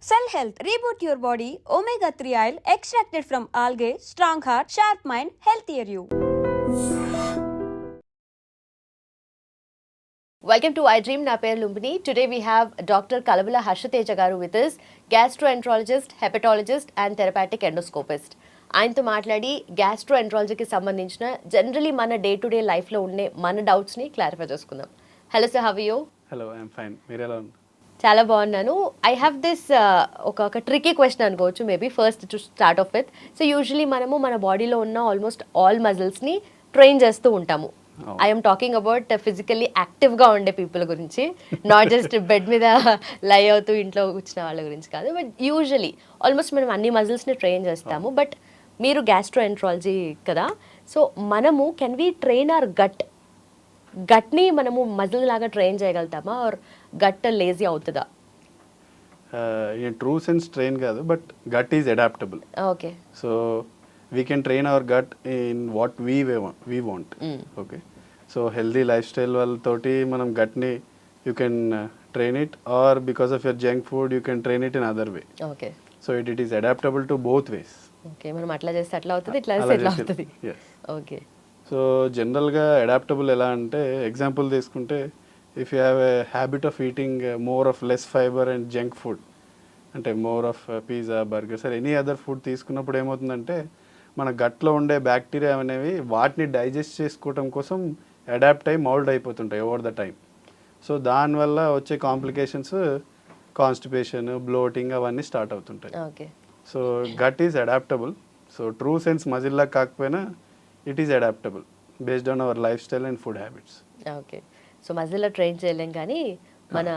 Cell Health, reboot your body, omega-3 oil extracted from algae, strong heart, sharp mind, healthier you. Welcome to I Dream. Na పేరు Lumbini. Today we have Dr. Kalabula Harshateja garu with us, gastroenterologist, hepatologist and therapeutic endoscopist. ఆయనతో మాట్లాడి గ్యాస్ట్రోఎంట్రాలజీకి సంబంధించిన generally మన day to day లైఫ్లో ఉండే మన డౌట్స్ని clarify చేసుకుందాం. Hello sir, have you? Hello, I'm fine. మీరు ఎలా ఉన్నారు? చాలా బాగున్నాను. ఐ హ్యావ్ దిస్ ఒక ట్రికీ క్వశ్చన్ అనుకోవచ్చు maybe first to start of with. So usually మనము మన బాడీలో ఉన్న ఆల్మోస్ట్ ఆల్ మజిల్స్ని ట్రైన్ చేస్తూ ఉంటాము. ఐఎమ్ టాకింగ్ అబౌట్ ఫిజికల్లీ యాక్టివ్గా ఉండే పీపుల్ గురించి, నాట్ జస్ట్ బెడ్ మీద లై అవుతూ ఇంట్లో కూర్చున్న వాళ్ళ గురించి కాదు. బట్ యూజువలీ ఆల్మోస్ట్ మనం అన్ని మజిల్స్ని ట్రైన్ చేస్తాము. బట్ మీరు గ్యాస్ట్రోఎంట్రాలజీ కదా, సో మనము కెన్ వీ ట్రైన్ అవర్ గట్ని మనము మజిల్ లాగా ట్రైన్ చేయగలుగుతామా, ఆర్ గట్ లేజీ అవుతుందా? ఇన్ ట్రూ సెన్స్ ట్రైన్ కాదు, but gut is adaptable. Okay, so we can train our gut in what we want. Okay, so healthy life style వాళ్ళతోటి మనం గట్ని you can train it, or because of your junk food you can train it in other way. Okay, so it is adaptable to both ways. Okay, మనం అట్లా చేస్తే అట్లా అవుతుంది, ఇట్లా చేస్తే ఇట్లా అవుతుంది. ఓకే, సో జనరల్గా అడాప్టబుల్ ఎలా అంటే, ఎగ్జాంపుల్ తీసుకుంటే if you have a habit of eating more of less fiber and junk food, అంటే more of pizza, burgers or any other food తీసుకున్నప్పుడు ఏమవుతుందంటే మన గట్లో ఉండే బ్యాక్టీరియా అనేవి వాటిని డైజెస్ట్ చేసుకోవటం కోసం అడాప్ట్ అయ్యి మౌల్డ్ అయిపోతుంటాయి ఓవర్ ద టైం. సో దానివల్ల వచ్చే కాంప్లికేషన్స్ కాన్స్టిపేషన్, బ్లోటింగ్ అవన్నీ స్టార్ట్ అవుతుంటాయి. Okay, so gut is adaptable. So true sense మజిల్లా కాకపోయినా it is adaptable based on our life style and food habits. Okay, so మజిల్లో train చేయలేం కానీ మన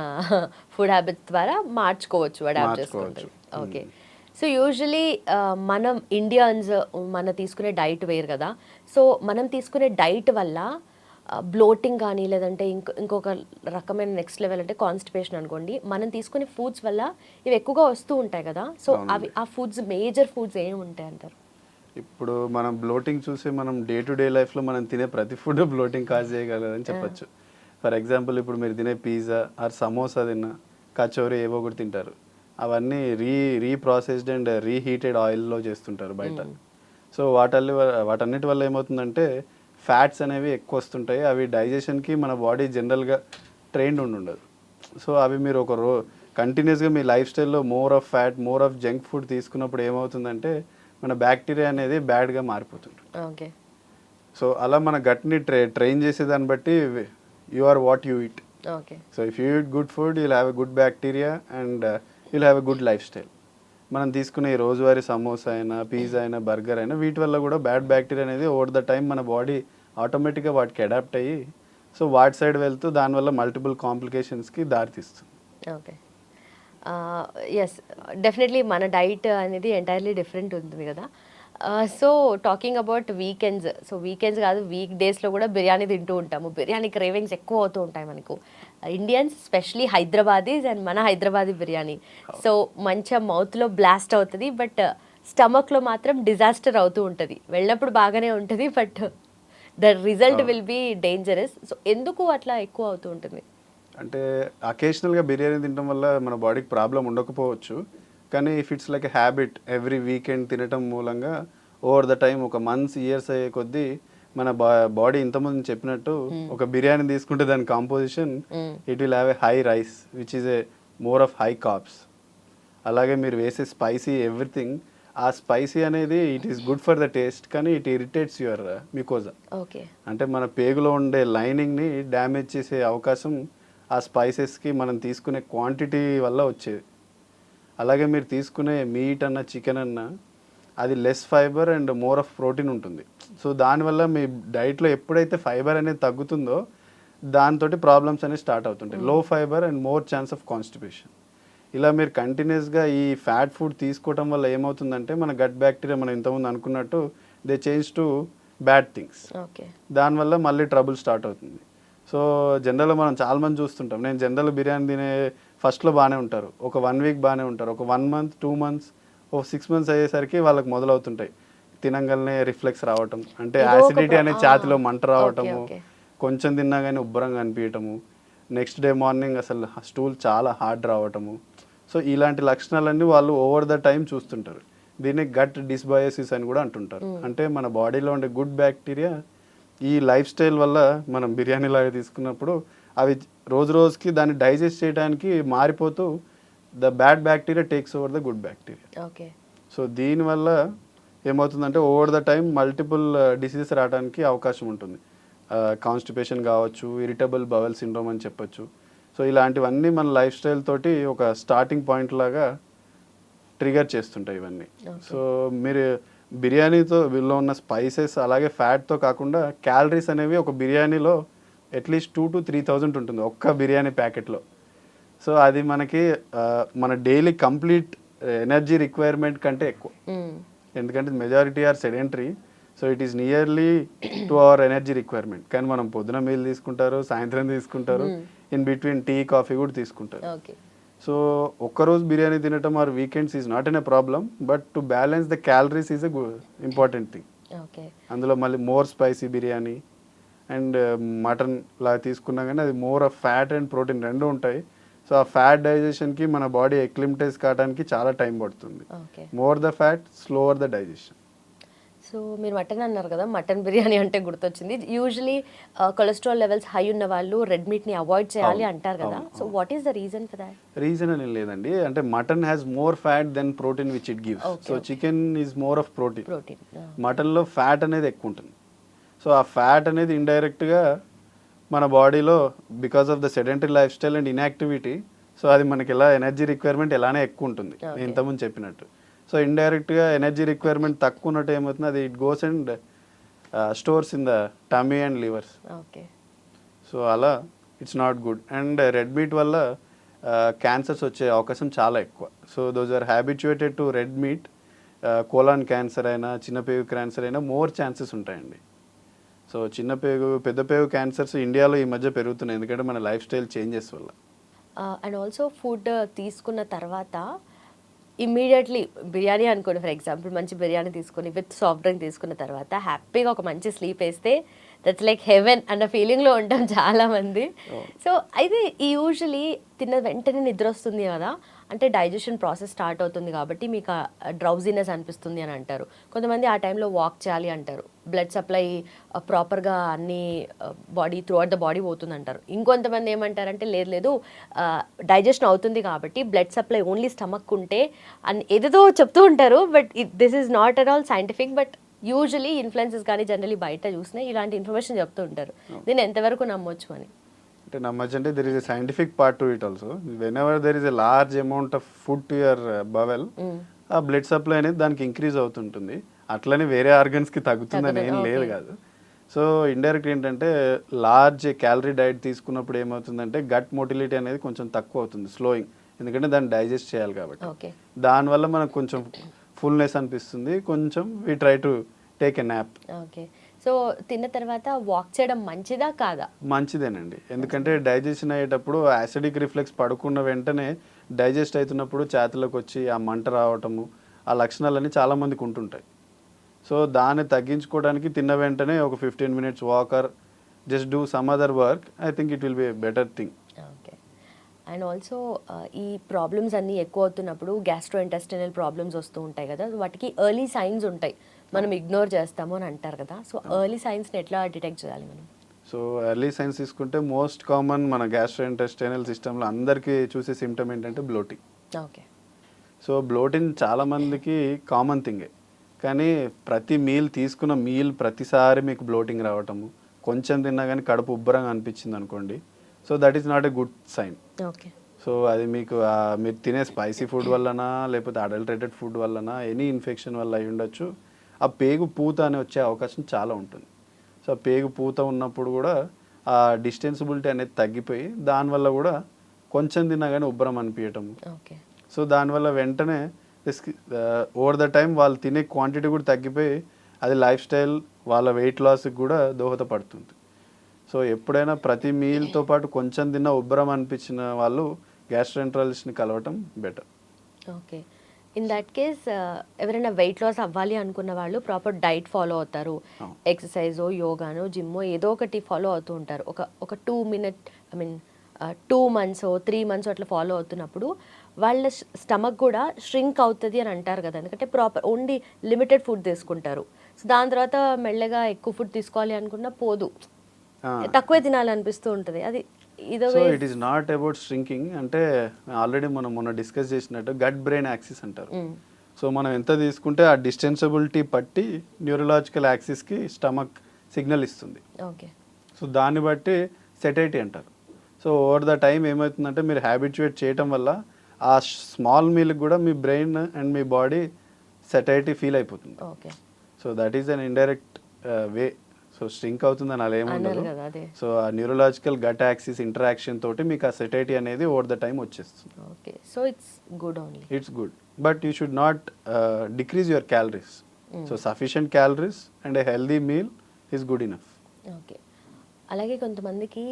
ఫుడ్ హ్యాబిట్స్ ద్వారా మార్చుకోవచ్చు, అడాప్ట్ చేసుకోవచ్చు. ఓకే, సో యూజువలీ మనం ఇండియన్స్ మన తీసుకునే డైట్ వేరు కదా, సో మనం తీసుకునే డైట్ వల్ల బ్లోటింగ్ కానీ లేదంటే ఇంకొక రకమైన నెక్స్ట్ లెవెల్ అంటే కాన్స్టిపేషన్ అనుకోండి, మనం తీసుకునే ఫుడ్స్ వల్ల ఇవి ఎక్కువగా వస్తూ ఉంటాయి కదా, సో అవి ఆ ఫుడ్స్ మేజర్ ఫుడ్స్ ఏమి ఉంటాయి అంటారు? ఇప్పుడు మనం బ్లోటింగ్ చూసి మనం డే టు డే లైఫ్లో మనం తినే ప్రతి ఫుడ్ బ్లోటింగ్ కాజ్ చేయగలదని చెప్పచ్చు. ఫర్ ఎగ్జాంపుల్ ఇప్పుడు మీరు తినే పిజ్జా ఆర్ సమోసా తిన్నా, కచోరీ ఏవో ఒకటి తింటారు, అవన్నీ రీప్రాసెస్డ్ అండ్ రీహీటెడ్ ఆయిల్లో చేస్తుంటారు బయట. సో వాటన్నిటి వల్ల ఏమవుతుందంటే ఫ్యాట్స్ అనేవి ఎక్కువ వస్తుంటాయి. అవి డైజెషన్కి మన బాడీ జనరల్గా ట్రైన్డ్ ఉండదు. సో అవి మీరు కంటిన్యూస్గా మీ లైఫ్ స్టైల్లో more of fat, more of junk food తీసుకున్నప్పుడు ఏమవుతుందంటే మన బ్యాక్టీరియా అనేది బ్యాడ్గా మారిపోతుంది. ఓకే, సో అలా మన గట్ని ట్రైన్ చేసేదాన్ని బట్టి you are what you eat. Okay, so if you eat good food you'll have a good bacteria and you'll have a good lifestyle. మనం తీసుకునే ఈ రోజువారీ సమోసా అయినా, పిజ్జా అయినా, బర్గర్ అయినా, వీటి వల్ల కూడా బ్యాడ్ బ్యాక్టీరియా అనేది ఓవర్ ద టైం మన బాడీ ఆటోమేటిక్గా వాటికి అడాప్ట్ అయ్యి సో వాటి సైడ్ వెళ్తూ దానివల్ల మల్టిపుల్ కాంప్లికేషన్స్కి దారితీస్తుంది. ఓకే, ఎస్, డెఫినెట్లీ మన డైట్ అనేది ఎంటైర్లీ డిఫరెంట్ ఉంటుంది కదా. So talking about weekends, so weekends కాదు వీక్ డేస్లో కూడా బిర్యానీ తింటూ ఉంటాము. బిర్యానీ క్రేవింగ్స్ ఎక్కువ అవుతూ ఉంటాయి మనకు ఇండియన్స్, స్పెషలీ హైదరాబాదీస్ అండ్ మన హైదరాబాదీ బిర్యానీ. సో మంచిగా మౌత్లో బ్లాస్ట్ అవుతుంది, బట్ స్టమక్లో మాత్రం డిజాస్టర్ అవుతూ ఉంటుంది. వెళ్ళినప్పుడు బాగానే ఉంటుంది, but the result will be dangerous. So ఎందుకు అట్లా ఎక్కువ అవుతూ ఉంటుంది? అంటే అకేషనల్గా బిర్యానీ తినడం వల్ల మన బాడీకి ప్రాబ్లం ఉండకపోవచ్చు, కానీ if it's like a habit every weekend తినటం మూలంగా ఓవర్ ద టైం ఒక మంత్స్, ఇయర్స్ అయ్యే కొద్దీ మన బాడీ ఇంతకుముందు చెప్పినట్టు ఒక బిర్యానీ తీసుకుంటే దాని composition it will have a high rise which is a more of high carbs. అలాగే మీరు వేసే స్పైసీ ఎవ్రీథింగ్, ఆ స్పైసీ అనేది it is good for the taste, కానీ ఇట్ ఇరిటేట్స్ యువర్ మికోజా. ఓకే, అంటే మన పేగులో ఉండే లైనింగ్ని డ్యామేజ్ చేసే అవకాశం ఆ స్పైసెస్కి మనం తీసుకునే క్వాంటిటీ వల్ల వచ్చేది. అలాగే మీరు తీసుకునే మీట్ అన్న, చికెన్ అన్న, అది less fiber and more of protein ఉంటుంది. సో దానివల్ల మీ డైట్లో ఎప్పుడైతే ఫైబర్ అనేది తగ్గుతుందో దాంతో ప్రాబ్లమ్స్ అనేవి స్టార్ట్ అవుతుంటాయి. లో fibre and more chance of constipation. ఇలా మీరు కంటిన్యూస్గా ఈ ఫ్యాట్ ఫుడ్ తీసుకోవటం వల్ల ఏమవుతుందంటే మన గట్ బ్యాక్టీరియా మనం ఇంతకుముందు అనుకున్నట్టు they change to bad things. దానివల్ల మళ్ళీ ట్రబుల్ స్టార్ట్ అవుతుంది. సో జనరల్గా మనం చాలామంది చూస్తుంటాం, నేను జనరల్ బిర్యానీ తినే ఫస్ట్లో బాగానే ఉంటారు, ఒక 1 వీక్ బాగానే ఉంటారు, ఒక 1 మంత్, 2 మంత్స్, ఒక 6 మంత్స్ అయ్యేసరికి వాళ్ళకి మొదలవుతుంటాయి తినంగానే రిఫ్లెక్స్ రావటం, అంటే యాసిడిటీ అనే ఛాతిలో మంట రావటము, కొంచెం తిన్నా కానీ ఉబ్బరంగా అనిపించటము, నెక్స్ట్ డే మార్నింగ్ అసలు స్టూల్ చాలా హార్డ్ రావటము. సో ఇలాంటి లక్షణాలన్నీ వాళ్ళు ఓవర్ ద టైం చూస్తుంటారు. దీన్ని గట్ డిస్బయోసిస్ అని కూడా అంటుంటారు. అంటే మన బాడీలో ఉండే గుడ్ బ్యాక్టీరియా ఈ లైఫ్ స్టైల్ వల్ల మనం బిర్యానీ లాగా తీసుకున్నప్పుడు అవి రోజు రోజుకి దాన్ని డైజెస్ట్ చేయడానికి మారిపోతూ the bad bacteria takes over the good bacteria. Okay. So దీనివల్ల ఏమవుతుందంటే over the time multiple diseases రావడానికి అవకాశం ఉంటుంది. కాన్స్టిపేషన్ కావచ్చు, ఇరిటబుల్ బవెల్ సిండ్రోమ్ అని చెప్పొచ్చు. సో ఇలాంటివన్నీ మన లైఫ్ స్టైల్ తోటి ఒక స్టార్టింగ్ పాయింట్ లాగా ట్రిగర్ చేస్తుంటాయి ఇవన్నీ. సో మీరు బిర్యానీతో వీళ్ళు ఉన్న స్పైసెస్ అలాగే ఫ్యాట్తో కాకుండా క్యాలరీస్ అనేవి ఒక బిర్యానీలో అట్లీస్ట్ 2,000 to 3,000 ఉంటుంది ఒక్క బిర్యానీ ప్యాకెట్లో. సో అది మనకి మన డైలీ కంప్లీట్ ఎనర్జీ రిక్వైర్మెంట్ కంటే ఎక్కువ. ఎందుకంటే majority are sedentary. So it is nearly 2 hour energy requirement. కానీ మనం పొద్దున మీల్ తీసుకుంటారు, సాయంత్రం తీసుకుంటారు, ఇన్ బిట్వీన్ టీ కాఫీ కూడా తీసుకుంటారు. సో ఒక్కరోజు బిర్యానీ తినటం or weekends is not an a problem, but to balance the calories is a important thing. అందులో మళ్ళీ more spicy biryani and mutton లాగా తీసుకున్నా కానీ అది more of fat and protein రెండు ఉంటాయి. సో ఆ ఫ్యాట్ డైజెషన్కి మన బాడీ ఎక్లిమిటైజ్ కావడానికి చాలా టైం పడుతుంది. More the fat slower the digestion. So మీరు మటన్ అన్నారు కదా, మటన్ బిర్యానీ అంటే గుర్తొచ్చింది. యూజువలీ కొలెస్ట్రాల్ లెవెల్స్ హై ఉన్న వాళ్ళు రెడ్ మీట్ని అవాయిడ్ చేయాలి అంటారు కదా. So what is the reason for that? Reason అని లేదండి. అంటే mutton has more fat than protein which it gives. So chicken is more of protein. మటన్లో ఫ్యాట్ అనేది ఎక్కువ ఉంటుంది. సో ఆ ఫ్యాట్ అనేది ఇండైరెక్ట్గా మన బాడీలో because of the sedentary life style and inactivity, so అది మనకి ఎలా ఎనర్జీ రిక్వైర్మెంట్ ఎలానే ఎక్కువ ఉంటుంది నేను ఇంతకుముందు చెప్పినట్టు. సో ఇండైరెక్ట్గా ఎనర్జీ రిక్వైర్మెంట్ తక్కువ ఉన్నట్టు ఏమవుతుంది, అది it goes and stores in the tummy and livers. So అలా it's not good. And red meat వల్ల క్యాన్సర్స్ వచ్చే అవకాశం చాలా ఎక్కువ. So those are habituated to red meat, colon cancer అయినా చిన్న పేగు క్యాన్సర్ అయినా మోర్ ఛాన్సెస్ ఉంటాయండి. సో చిన్న పేగు పెద్ద పేగు క్యాన్సర్స్ ఇండియాలో ఈ మధ్య పెరుగుతున్నాయి, ఎందుకంటే మన లైఫ్ స్టైల్ చేంజెస్ వల్ల. అండ్ ఆల్సో ఫుడ్ తీసుకున్న తర్వాత ఇమ్మీడియట్లీ బిర్యానీ అనుకోండి ఫర్ ఎగ్జాంపుల్, మంచి బిర్యానీ తీసుకొని విత్ సాఫ్ట్ డ్రింక్ తీసుకున్న తర్వాత హ్యాపీగా ఒక మంచి స్లీప్ వేస్తే దట్స్ లైక్ హెవెన్ అన్న ఫీలింగ్లో ఉంటాం చాలామంది. సో అయితే యూజువలీ తిన్న వెంటనే నిద్ర వస్తుంది కదా, అంటే డైజెషన్ ప్రాసెస్ స్టార్ట్ అవుతుంది కాబట్టి మీకు డ్రౌజీనెస్ అనిపిస్తుంది అని అంటారు. కొంతమంది ఆ టైంలో వాక్ చేయాలి అంటారు, బ్లడ్ సప్లై ప్రాపర్గా అన్ని body through out the body పోతుంది అంటారు. ఇంకొంతమంది ఏమంటారంటే లేదు లేదు డైజెషన్ అవుతుంది కాబట్టి బ్లడ్ సప్లై ఓన్లీ స్టమక్ ఉంటే అని ఏదేదో చెప్తూ ఉంటారు. But this is not at all scientific. But usually influences కానీ జనరలీ బయట చూసినా ఇలాంటి ఇన్ఫర్మేషన్ చెప్తూ ఉంటారు. దీన్ని ఎంతవరకు నమ్మొచ్చు అని? అంటే నమ్మచ్చు అంటే there is a scientific part to it also. When ever there is a large amount of food to your bowel, ఆ బ్లడ్ సప్లై అనేది దానికి ఇంక్రీజ్ అవుతుంటుంది. అట్లనే వేరే ఆర్గన్స్కి తగ్గుతుందని ఏం లేదు కాదు. సో ఇండైరెక్ట్ ఏంటంటే లార్జ్ క్యాలరీ డైట్ తీసుకున్నప్పుడు ఏమవుతుందంటే గట్ మోటిలిటీ అనేది కొంచెం తక్కువ అవుతుంది, స్లోయింగ్. ఎందుకంటే దాన్ని డైజెస్ట్ చేయాలి కాబట్టి. దానివల్ల మనకు కొంచెం ఫుల్నెస్ అనిపిస్తుంది, కొంచెం we try to take a nap. Okay. So తిన్న తర్వాత వాక్ చేయడం మంచిదా కాదా? మంచిదేనండి. ఎందుకంటే డైజెషన్ అయ్యేటప్పుడు యాసిడిక్ రిఫ్లెక్స్ పడుకున్న వెంటనే డైజెస్ట్ అవుతున్నప్పుడు ఛాతీలోకి వచ్చి ఆ మంట రావటము, ఆ లక్షణాలన్నీ చాలామందికి ఉంటుంటాయి. సో దాన్ని తగ్గించుకోవడానికి తిన్న వెంటనే ఒక 15 minutes walk are just do some other work, I think it will be a better thing. Okay. And also ఈ ప్రాబ్లమ్స్ అన్నీ ఎక్కువ అవుతున్నప్పుడు గ్యాస్ట్రో ఇంటెస్టినల్ ప్రాబ్లమ్స్ వస్తూ ఉంటాయి కదా, వాటికి ఎర్లీ సైన్స్ ఉంటాయి, మనం ఇగ్నోర్ చేస్తాము అని అంటారు కదా. సో ఎర్లీ సైన్స్ని ఎట్లా డిటెక్ట్ చేయాలి మనం? సో ఎర్లీ సైన్స్ తీసుకుంటే మోస్ట్ కామన్ మన గ్యాస్ట్రోఇంటెస్టైనల్ సిస్టంలో అందరికీ చూసే సిమ్టమ్ ఏంటంటే బ్లోటింగ్. ఓకే. సో బ్లోటింగ్ చాలామందికి కామన్ థింగే, కానీ ప్రతి మీల్ తీసుకున్న మీల్ ప్రతిసారి మీకు బ్లోటింగ్ రావటము, కొంచెం తిన్నా కానీ కడుపు ఉబ్బరంగా అనిపించింది అనుకోండి, so that is not a good sign. Okay. So అది మీకు మీరు తినే స్పైసీ ఫుడ్ వల్లనా లేకపోతే అడల్టరేటెడ్ ఫుడ్ వల్లనా ఎనీ ఇన్ఫెక్షన్ వల్ల అయి ఉండొచ్చు. ఆ పేగు పూత అని వచ్చే అవకాశం చాలా ఉంటుంది. సో ఆ పేగు పూత ఉన్నప్పుడు కూడా ఆ డిస్టెన్సిబిలిటీ అనేది తగ్గిపోయి దానివల్ల కూడా కొంచెం తిన్నా కానీ ఉబ్బరం అనిపించటము. ఓకే. సో దానివల్ల వెంటనే ఓవర్ ద టైం వాళ్ళు తినే క్వాంటిటీ కూడా తగ్గిపోయి అది లైఫ్ స్టైల్ వాళ్ళ వెయిట్ లాస్కి కూడా దోహదపడుతుంది. సో ఎప్పుడైనా ప్రతి మీల్తో పాటు కొంచెం తిన్న ఉబ్బరం అనిపించిన వాళ్ళు గ్యాస్ట్రోఎంట్రాలజిస్ట్ని కలవటం better. Okay. In that case ఎవరైనా వెయిట్ లాస్ అవ్వాలి అనుకున్న వాళ్ళు ప్రాపర్ డైట్ ఫాలో అవుతారు, ఎక్సర్సైజో యోగానో జిమ్మో ఏదో ఒకటి ఫాలో అవుతూ ఉంటారు. ఒక 2 minute 2 months 3 months అట్లా ఫాలో అవుతున్నప్పుడు వాళ్ళ స్టమక్ కూడా ష్రింక్ అవుతుంది అని అంటారు కదా, ఎందుకంటే ప్రాపర్ ఓన్లీ లిమిటెడ్ ఫుడ్ తీసుకుంటారు. సో దాని తర్వాత మెల్లగా ఎక్కువ ఫుడ్ తీసుకోవాలి అనుకున్నా పోదు, తక్కువే తినాలనిపిస్తూ ఉంటుంది. అది ఇదో so it is not about shrinking. అంటే ఆల్రెడీ మనం మొన్న డిస్కస్ చేసినట్టు గట్ బ్రెయిన్ యాక్సిస్ అంటారు. సో మనం ఎంత తీసుకుంటే ఆ డిస్టెన్సబిలిటీ పట్టి న్యూరలాజికల్ యాక్సిస్కి స్టమక్ సిగ్నల్ ఇస్తుంది. ఓకే. సో దాన్ని బట్టి సెటైటీ అంటారు. సో ఓవర్ ద టైం ఏమవుతుందంటే మీరు హ్యాబిచుయేట్ చేయటం వల్ల ఆ స్మాల్ మీల్కి కూడా మీ బ్రెయిన్ అండ్ మీ బాడీ సెటైటీ ఫీల్ అయిపోతుంది. Okay. So that is an indirect way. So shrink అవుతుందని అలా ఏముండదు. కదా అదే. సో ఆ న్యూరలాజికల్ గట్ యాక్సిస్ ఇంటరాక్షన్ తోటి మీకు ఆ సెటైటీ అనేది ఓవర్ ద టైం వచ్చేస్తుంది. Okay. So it's good only. It's good, but you should not decrease your calories. So sufficient calories and A healthy meal is good enough. Okay. అలాగే కొంతమందికి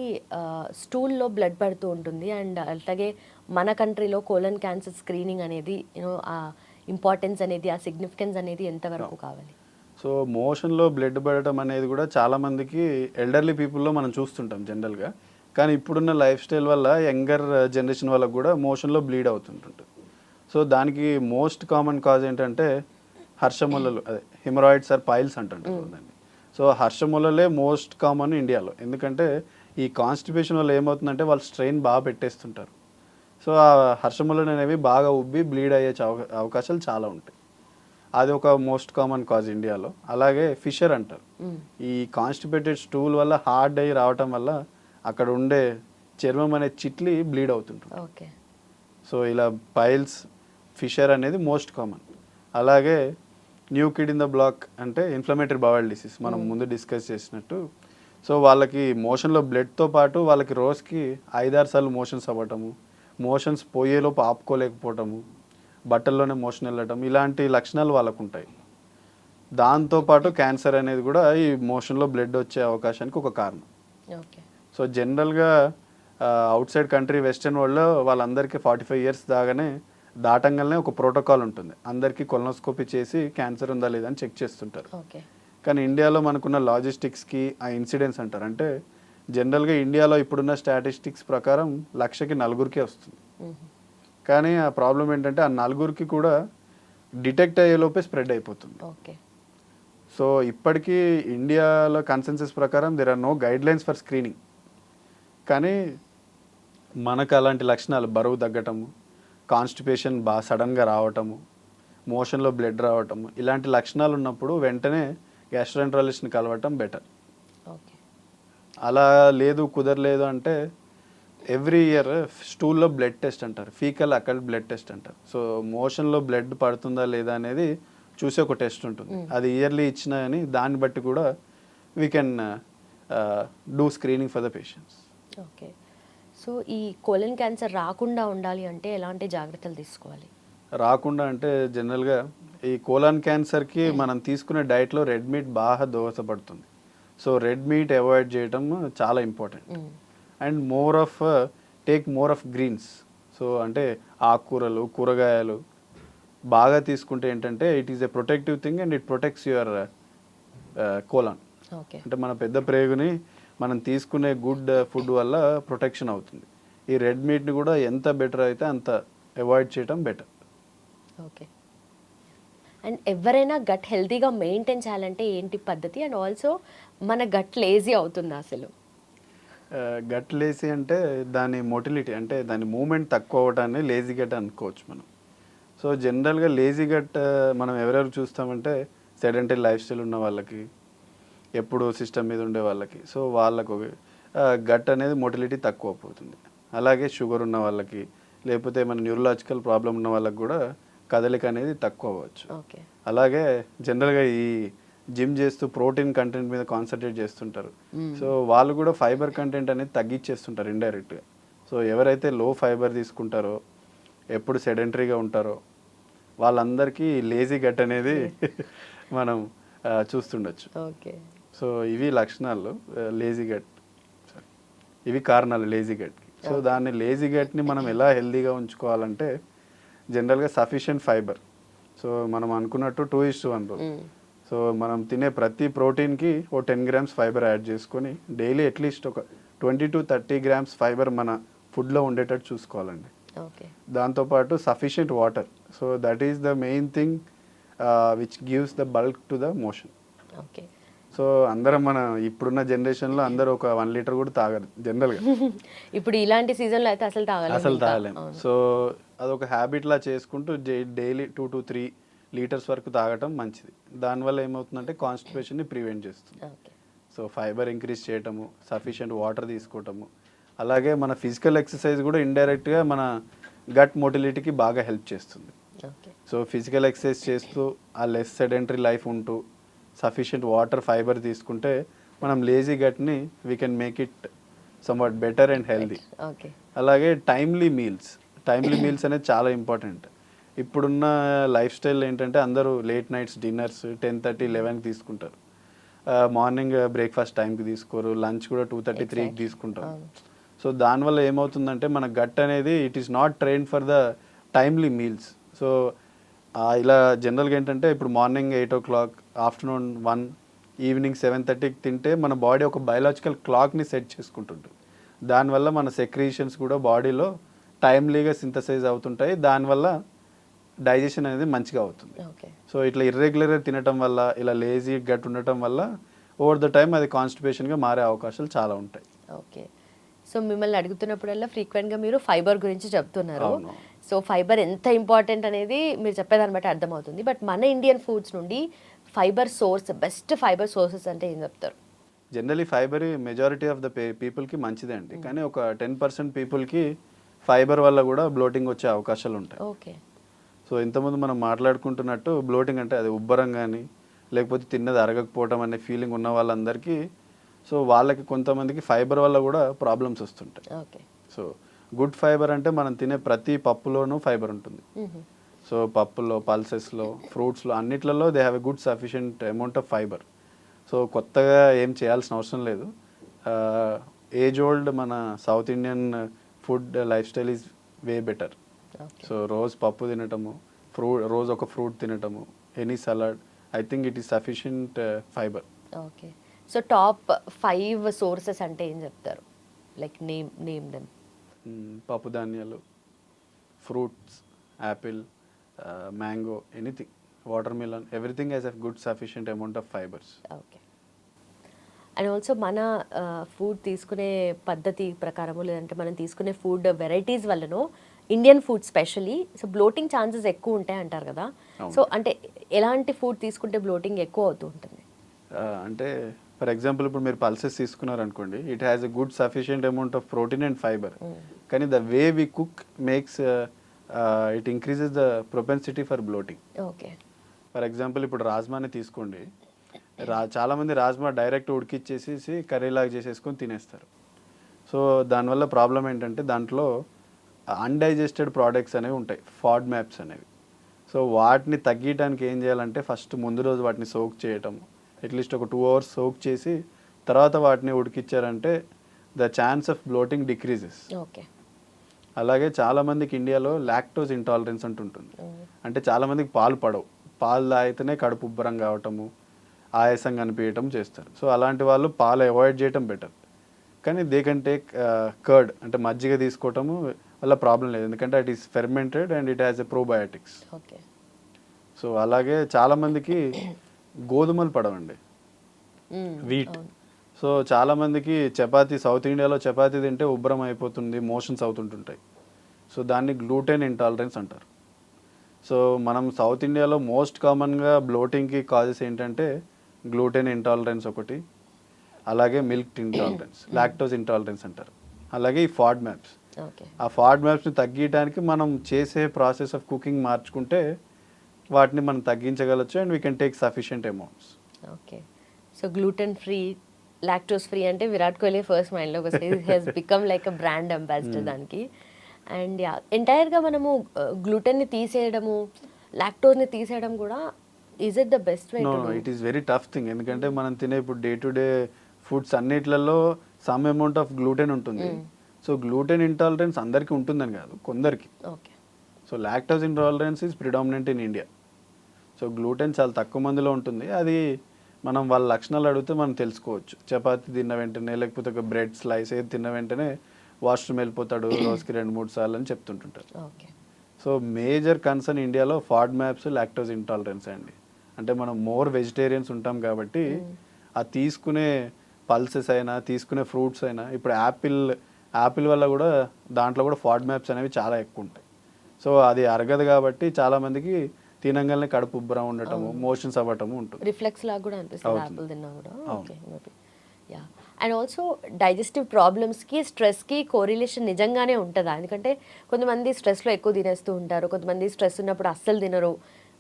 స్టూల్లో blood పడుతూ ఉంటుంది, and అలాగే మన కంట్రీలో కోలన్ క్యాన్సర్ స్క్రీనింగ్ అనేది ఆ ఇంపార్టెన్స్ అనేది, ఆ సిగ్నిఫికెన్స్ అనేది ఎంతవరకు కావాలి? సో మోషన్లో బ్లడ్ పడటం అనేది కూడా చాలామందికి ఎల్డర్లీ పీపుల్లో మనం చూస్తుంటాం జనరల్గా. కానీ ఇప్పుడున్న లైఫ్ స్టైల్ వల్ల యంగర్ జనరేషన్ వాళ్ళకు కూడా మోషన్లో బ్లీడ్ అవుతుంటుంది. సో దానికి మోస్ట్ కామన్ కాజ్ ఏంటంటే హర్షములలు, అదే హిమరాయిడ్స్ ఆర్ పైల్స్ అంటుంటారు దాన్ని. సో హర్షములలే మోస్ట్ కామన్ ఇండియాలో. ఎందుకంటే ఈ కాన్స్టిపేషన్ వల్ల ఏమవుతుందంటే వాళ్ళు స్ట్రెయిన్ బాగా పెట్టేస్తుంటారు. సో ఆ హర్షములలు అనేవి బాగా ఉబ్బి బ్లీడ్ అయ్యే అవకాశాలు చాలా ఉంటాయి. అది ఒక మోస్ట్ కామన్ కాజ్ ఇండియాలో. అలాగే ఫిషర్ అంటారు. ఈ కాన్స్టిపేటెడ్ స్టూల్ వల్ల హార్డ్ అయ్యి రావటం వల్ల అక్కడ ఉండే చర్మం అనేది చిట్లి బ్లీడ్ అవుతుంటుంది. ఓకే. సో ఇలా పైల్స్, ఫిషర్ అనేది మోస్ట్ కామన్. అలాగే new kid in the block అంటే ఇన్ఫ్లమేటరీ బవల్ డిసీజ్ మనం ముందు డిస్కస్ చేసినట్టు. సో వాళ్ళకి మోషన్లో బ్లడ్తో పాటు వాళ్ళకి రోజుకి 5-6 సార్లు మోషన్స్ అవ్వటము, మోషన్స్ పోయేలోపు ఆపుకోలేకపోవటము, బట్టల్లోనే మోషన్ వెళ్ళటం, ఇలాంటి లక్షణాలు వాళ్ళకు ఉంటాయి. దాంతోపాటు క్యాన్సర్ అనేది కూడా ఈ మోషన్లో బ్లడ్ వచ్చే అవకాశానికి ఒక కారణం. ఓకే. సో జనరల్గా అవుట్ సైడ్ కంట్రీ వెస్టర్న్ వరల్డ్లో వాళ్ళందరికీ 45 ఇయర్స్ దాటంగానే ఒక ప్రోటోకాల్ ఉంటుంది. అందరికీ కొలనోస్కోపీ చేసి క్యాన్సర్ ఉందా లేదా అని చెక్ చేస్తుంటారు. ఓకే. కానీ ఇండియాలో మనకున్న లాజిస్టిక్స్కి ఆ ఇన్సిడెంట్స్ అంటారు. అంటే జనరల్గా ఇండియాలో ఇప్పుడున్న స్టాటిస్టిక్స్ ప్రకారం 1,00,000కి 4 వస్తుంది. కానీ ఆ ప్రాబ్లం ఏంటంటే ఆ 4 కూడా డిటెక్ట్ అయ్యేలోపే స్ప్రెడ్ అయిపోతుంది. ఓకే. సో ఇప్పటికీ ఇండియాలో కన్సెన్సస్ ప్రకారం there are no guidelines for screening. కానీ మనకు అలాంటి లక్షణాలు, బరువు తగ్గటము, కాన్స్టిపేషన్ బాగా సడన్గా రావటము, మోషన్లో బ్లడ్ రావటము, ఇలాంటి లక్షణాలు ఉన్నప్పుడు వెంటనే గ్యాస్ట్రోఎంట్రాలజిస్ట్ని కలవటం బెటర్. ఓకే. అలా లేదు, కుదరలేదు అంటే ఎవ్రీ ఇయర్ స్టూల్లో బ్లడ్ టెస్ట్ అంటారు, ఫీకల్ అకల్ట్ బ్లడ్ టెస్ట్ అంటారు. సో మోషన్లో బ్లడ్ పడుతుందా లేదా అనేది చూసే ఒక టెస్ట్ ఉంటుంది. అది ఇయర్లీ ఇచ్చినా అని దాన్ని బట్టి కూడా we can do screening for the patients. Okay. So ఈ కోలన్ క్యాన్సర్ రాకుండా ఉండాలి అంటే ఎలాంటి జాగ్రత్తలు తీసుకోవాలి? రాకుండా అంటే జనరల్గా ఈ కోలాన్ క్యాన్సర్కి మనం తీసుకునే డైట్లో రెడ్ మీట్ బాగా దోహదపడుతుంది. సో రెడ్ మీట్ అవాయిడ్ చేయడం చాలా important. And take more of greens. So అంటే ఆకుకూరలు, కూరగాయలు బాగా తీసుకుంటే ఏంటంటే it is a protective thing and it protects your colon. Okay. అంటే మన పెద్ద ప్రేగుని మనం తీసుకునే గుడ్ ఫుడ్ వల్ల ప్రొటెక్షన్ అవుతుంది. ఈ రెడ్ మీట్ని కూడా ఎంత బెటర్ అయితే అంత అవాయిడ్ చేయడం బెటర్. ఓకే. అండ్ ఎవరైనా గట్ హెల్తీగా మెయింటైన్ చేయాలంటే ఏంటి పద్ధతి? అండ్ ఆల్సో మన గట్ లేజీ అవుతుందా అసలు? గట్ లేజీ అంటే దాని మొటిలిటీ, అంటే దాని మూమెంట్ తక్కువ అవ్వడాన్ని లేజీ గట్ అనుకోవచ్చు మనం. సో జనరల్గా లేజీ గట్ మనం ఎవరెవరు చూస్తామంటే సెడెంటరీ లైఫ్ స్టైల్ ఉన్న వాళ్ళకి, ఎప్పుడు సిస్టమ్ మీద ఉండే వాళ్ళకి. సో వాళ్ళకు గట్ అనేది మొటిలిటీ తక్కువ పోతుంది. అలాగే షుగర్ ఉన్న వాళ్ళకి, లేకపోతే మన న్యూరలాజికల్ ప్రాబ్లం ఉన్న వాళ్ళకి కూడా కదలిక అనేది తక్కువ అవ్వచ్చు. ఓకే. అలాగే జనరల్గా ఈ జిమ్ చేస్తూ ప్రోటీన్ కంటెంట్ మీద కాన్సన్ట్రేట్ చేస్తుంటారు. సో వాళ్ళు కూడా ఫైబర్ కంటెంట్ అనేది తగ్గించేస్తుంటారు ఇండైరెక్ట్గా. సో ఎవరైతే లో ఫైబర్ తీసుకుంటారో, ఎప్పుడు సెడెంటరీగా ఉంటారో వాళ్ళందరికీ లేజీ గట్ అనేది మనం చూస్తుండొచ్చు. ఓకే. సో ఇవి లక్షణాలు లేజీ గట్, ఇవి కారణాలు లేజీ గట్కి. సో దాన్ని లేజీ గట్ని మనం ఎలా హెల్దీగా ఉంచుకోవాలంటే జనరల్గా సఫిషియెంట్ ఫైబర్. సో మనం అనుకున్నట్టు 2:1 రూల్. సో మనం తినే ప్రతి ప్రోటీన్కి ఓ 10 grams ఫైబర్ యాడ్ చేసుకొని డైలీ అట్లీస్ట్ ఒక 20 to 30 grams ఫైబర్ మన ఫుడ్లో ఉండేటట్టు చూసుకోవాలండి. ఓకే. దాంతోపాటు sufficient water. So that is the main thing which gives the bulk to the motion. Okay. So అందరం మన ఇప్పుడున్న జనరేషన్లో అందరూ ఒక 1 లీటర్ కూడా తాగరు జనరల్గా. ఇప్పుడు ఇలాంటి సీజన్లో అయితే అసలు అసలు ఇంకా. తాగలేం. సో అదొక హ్యాబిట్లా చేసుకుంటూ డైలీ 2 to 3 లీటర్స్ వరకు తాగటం మంచిది. దానివల్ల ఏమవుతుందంటే కాన్స్టిపేషన్ని ప్రివెంట్ చేస్తుంది. ఓకే. సో ఫైబర్ ఇంక్రీజ్ చేయటము, సఫిషియెంట్ వాటర్ తీసుకోవటము, అలాగే మన ఫిజికల్ ఎక్సర్సైజ్ కూడా ఇండైరెక్ట్గా మన గట్ మొటిలిటీకి బాగా హెల్ప్ చేస్తుంది. ఓకే. సో ఫిజికల్ ఎక్సర్సైజ్ చేస్తూ ఆ లెస్ సెడెంటరీ లైఫ్ ఉంటూ సఫిషియెంట్ వాటర్ ఫైబర్ తీసుకుంటే మనం లేజీ గట్ని we can make it somewhat better and healthy. Okay. అలాగే టైమ్లీ మీల్స్ అనేది చాలా ఇంపార్టెంట్. ఇప్పుడున్న లైఫ్ స్టైల్ ఏంటంటే అందరూ లేట్ నైట్స్ డిన్నర్స్ 10:30, 11కి తీసుకుంటారు. మార్నింగ్ బ్రేక్ఫాస్ట్ టైంకి తీసుకోరు, లంచ్ కూడా 2:30, 3కి తీసుకుంటారు. సో దానివల్ల ఏమవుతుందంటే మన గట్ అనేది it is not trained for the timely meals. So ఇలా జనరల్గా ఏంటంటే ఇప్పుడు మార్నింగ్ 8 o'clock, ఆఫ్టర్నూన్ 1, ఈవినింగ్ 7:30కి తింటే మన బాడీ ఒక బయలాజికల్ క్లాక్ని సెట్ చేసుకుంటుంటుంది. దానివల్ల మన సెక్రీషన్స్ కూడా బాడీలో టైమ్లీగా సింథసైజ్ అవుతుంటాయి. దానివల్ల డైజెషన్ అనేది మంచిగా అవుతుంది. ఓకే. సో ఇట్లా ఇర్రెగ్యులర్గా తినటం వల్ల, ఇలా లేజీ గట్ ఉండటం వల్ల ఓవర్ ద టైం అది కాన్స్టిపేషన్గా మారే అవకాశాలు చాలా ఉంటాయి. ఓకే. సో మిమ్మల్ని అడుగుతున్నప్పుడల్లా ఫ్రీక్వెంట్గా మీరు ఫైబర్ గురించి చెప్తున్నారు. అవును. సో ఫైబర్ ఎంత ఇంపార్టెంట్ అనేది మీరు చెప్పేదాన్ని బట్టి అర్థమవుతుంది. బట్ మన ఇండియన్ ఫుడ్స్ నుండి fibre source, best fibre sources అంటే ఏం చెప్తారు? Generally fibre majority of the పీపుల్కి మంచిదే అండి. కానీ ఒక 10% పీపుల్కి ఫైబర్ వల్ల కూడా బ్లోటింగ్ వచ్చే అవకాశాలు ఉంటాయి. ఓకే. సో ఇంతకుముందు మనం మాట్లాడుకుంటున్నట్టు బ్లోటింగ్ అంటే అది ఉబ్బరం కానీ లేకపోతే తిన్నది అరగకపోవటం అనే ఫీలింగ్ ఉన్న వాళ్ళందరికీ, సో వాళ్ళకి కొంతమందికి ఫైబర్ వల్ల కూడా ప్రాబ్లమ్స్ వస్తుంటాయి. ఓకే. సో గుడ్ ఫైబర్ అంటే మనం తినే ప్రతి పప్పులోనూ ఫైబర్ ఉంటుంది. సో పప్పులో, పల్సెస్లో, ఫ్రూట్స్లో అన్నిట్లలో they have a good sufficient amount of fiber. So కొత్తగా ఏం చేయాల్సిన అవసరం లేదు. ఏజ్ ఓల్డ్ మన South Indian food life style is way better. So రోజు పప్పు తినటము, రోజు ఒక ఫ్రూట్ తినటము, any salad, I think it is sufficient fiber. Okay. So top 5 sources అంటే ఏం చెప్తారు? Like name them. పప్పు ధాన్యాలు, fruits, apple, mango, anything, water melon, everything has a good sufficient amount of fibres. Okay. And also మన food తీసుకునే పద్ధతి ప్రకారము, లేదంటే మనం తీసుకునే ఫుడ్ వెరైటీస్ వల్లనో Indian food especially so bloating chances ఎక్కువ ఉంటాయి అంటారు కదా. సో అంటే ఎలాంటి ఫుడ్ తీసుకుంటే బ్లోటింగ్ ఎక్కువ అవుతూ ఉంటుంది? అంటే ఫర్ ఎగ్జాంపుల్ ఇప్పుడు మీరు పల్సెస్ తీసుకున్నారనుకోండి, it has a good sufficient amount of protein and fiber. కానీ the way we cook makes it increases the propensity for bloating. Okay. For example ఇప్పుడు రాజ్మాని తీసుకోండి, చాలామంది రాజ్మా డైరెక్ట్ ఉడికిచ్చేసేసి కర్రీలాగా చేసేసుకొని తినేస్తారు. సో దానివల్ల ప్రాబ్లం ఏంటంటే దాంట్లో అన్డైజెస్టెడ్ ప్రోడక్ట్స్ అనేవి ఉంటాయి, ఫాడ్ మ్యాప్స్ అనేవి. సో వాటిని తగ్గించడానికి ఏం చేయాలంటే ఫస్ట్ ముందు రోజు వాటిని సోక్ చేయటం, అట్లీస్ట్ ఒక 2 hours సోక్ చేసి తర్వాత వాటిని ఉడికిచ్చారంటే the chance of bloating decreases. Okay. అలాగే చాలామందికి ఇండియాలో లాక్టోజ్ ఇంటాలరెన్స్ అంటుంటుంది. అంటే చాలామందికి పాలు పడవు, పాలు తాగితేనే కడుపు ఉబ్బరం కావటము, ఆయాసం కనిపించటం చేస్తారు. సో అలాంటి వాళ్ళు పాలు అవాయిడ్ చేయటం బెటర్. కానీ దే కెన్ టేక్ కర్డ్ అంటే మజ్జిగ తీసుకోవటము వల్ల ప్రాబ్లం లేదు, ఎందుకంటే it is fermented and it has a probiotics. Okay. So అలాగే చాలామందికి గోధుమలు పడవండి, వీట్. సో చాలామందికి చపాతీ, సౌత్ ఇండియాలో చపాతీ తింటే ఉబ్బరం అయిపోతుంది, మోషన్స్ అవుతుంటుంటాయి. సో దాన్ని గ్లూటెన్ ఇంటాలరెన్స్ అంటారు. సో మనం సౌత్ ఇండియాలో మోస్ట్ కామన్గా బ్లోటింగ్కి కాజెస్ ఏంటంటే గ్లూటెన్ ఇంటాలరెన్స్ ఒకటి, అలాగే మిల్క్ ఇంటాలరెన్స్, లాక్టోజ్ ఇంటాలరెన్స్ అంటారు, అలాగే ఈ ఫాడ్ మ్యాప్స్. ఆ ఫాడ్ మ్యాప్స్ని తగ్గించడానికి మనం చేసే ప్రాసెస్ ఆఫ్ కుకింగ్ మార్చుకుంటే వాటిని మనం తగ్గించగలచ్చు and we can take sufficient amounts. Okay. So gluten free, lactose free అంటే విరాట్ కోహ్లీ ఫస్ట్ మైండ్లోకి వస్తే he's become like a brand ambassador దానికి. అండ్ యా, ఎంటైర్గా మనము గ్లూటెన్ని తీసేయడము, లాక్టోస్ని తీసేయడం కూడా is it the best way? No, it is very tough thing. ఎందుకంటే మనం తినే ఇప్పుడు డే టు డే ఫుడ్స్ అన్నిట్లలో సమ్ అమౌంట్ ఆఫ్ గ్లూటెన్ ఉంటుంది. సో గ్లూటెన్ ఇంటాలరెన్స్ అందరికీ ఉంటుందని కాదు, కొందరికి. Okay. So lactose intolerance is predominant in India. So gluten చాలా తక్కువ మందిలో ఉంటుంది. అది మనం వాళ్ళ లక్షణాలు అడిగితే మనం తెలుసుకోవచ్చు. చపాతీ తిన్న వెంటనే లేకపోతే ఒక బ్రెడ్ స్లైస్ ఏది తిన్న వెంటనే వాష్రూమ్ వెళ్ళిపోతాడు రోజుకి 2-3 సార్లు అని చెప్తుంటుంటారు. ఓకే. సో మేజర్ కన్సర్న్ ఇండియాలో ఫాడ్ మ్యాప్స్, లాక్టోజ్ ఇంటాలరెన్స్ అండి. అంటే మనం మోర్ వెజిటేరియన్స్ ఉంటాం కాబట్టి ఆ తీసుకునే పల్సెస్ అయినా తీసుకునే ఫ్రూట్స్ అయినా ఇప్పుడు యాపిల్ వల్ల కూడా దాంట్లో కూడా ఫాడ్ మ్యాప్స్ అనేవి చాలా ఎక్కువ ఉంటాయి. సో అది అరగదు కాబట్టి చాలామందికి తినంగానే కడుపు ఉబ్బరం ఉండటము, మోషన్స్ అవ్వటము ఉంటుంది. రిఫ్లెక్స్ లాగా కూడా అనిపిస్తుంది యాపిల్ తిన్నా కూడా. Okay, maybe yeah. And also digestive ప్రాబ్లమ్స్కి స్ట్రెస్కి కోరిలేషన్ నిజంగానే ఉంటుందా? ఎందుకంటే కొంతమంది స్ట్రెస్లో ఎక్కువ తినేస్తూ ఉంటారు, కొంతమంది స్ట్రెస్ ఉన్నప్పుడు అస్సలు తినరు,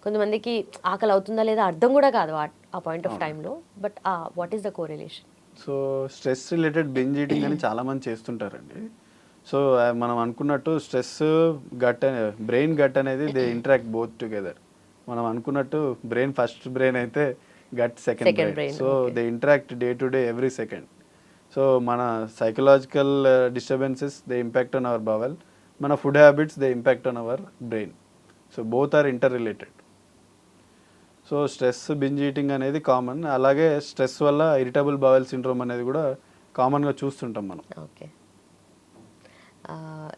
కొంతమందికి ఆకలి అవుతుందా లేదా అర్థం కూడా కాదు ఆ పాయింట్ ఆఫ్ టైంలో. But what is the correlation? So stress related binge eating అని చాలామంది చేస్తుంటారండి. సో మనం అనుకున్నట్టు స్ట్రెస్ బ్రెయిన్ గట్ అనేది దే ఇంటరాక్ట్ బోత్ టుగెదర్. మనం అనుకున్నట్టు ఫస్ట్ బ్రెయిన్ అయితే gut second brain. So they interact day to day every second. So మన psychological disturbances they impact on our bowel, మన food habits they impact on our brain. So both are inter related. So stress binge eating అనేది common. అలాగే stress వల్ల irritable bowel syndrome అనేది కూడా కామన్గా చూస్తుంటాం మనం. ఓకే.